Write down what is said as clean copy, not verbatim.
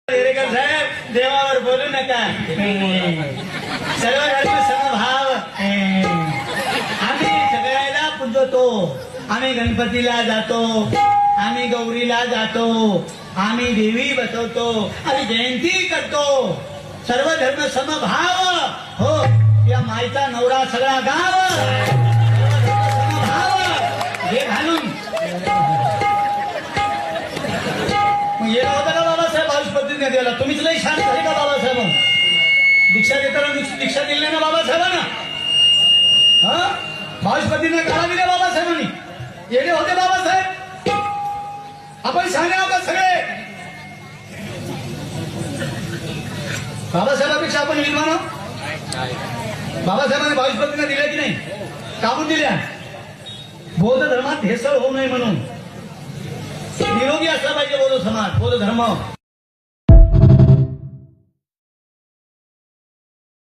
डेरेकर साहेब देवावर बोलू नका. सर्व धर्म समभाव. आम्ही सगळ्याला पूजतो. आम्ही गणपतीला जातो, आम्ही गौरीला जातो, आम्ही देवी बसवतो, आम्ही जयंती करतो. सर्व धर्म समभाव. हो, या मायचा नवरा सगळा गाव समभाव हे घालून येणं होतं का बाबासाहेब? बावीस पद्धतीने द्यायला तुम्हीच लई शांत आहे का बाबासाहेब? दीक्षा देताना दीक्षा दिली ना बाबासाहेबांना. हा, बावीस पद्धतीने काळा दिल्या बाबासाहेबांनी. येणे होते बाबासाहेब. आपण शहाणे आहोत सगळे. बाबासाहेबांपेक्षा आपण निर्माण आहोत. बाबासाहेबांनी बावीस पद्धतीने दिल्या की नाही? काढून दिल्या. बौद्ध धर्मात भेसळ होऊ नये म्हणून निरोगी असला पाहिजे बौद्ध समाज, बौद्ध धर्म.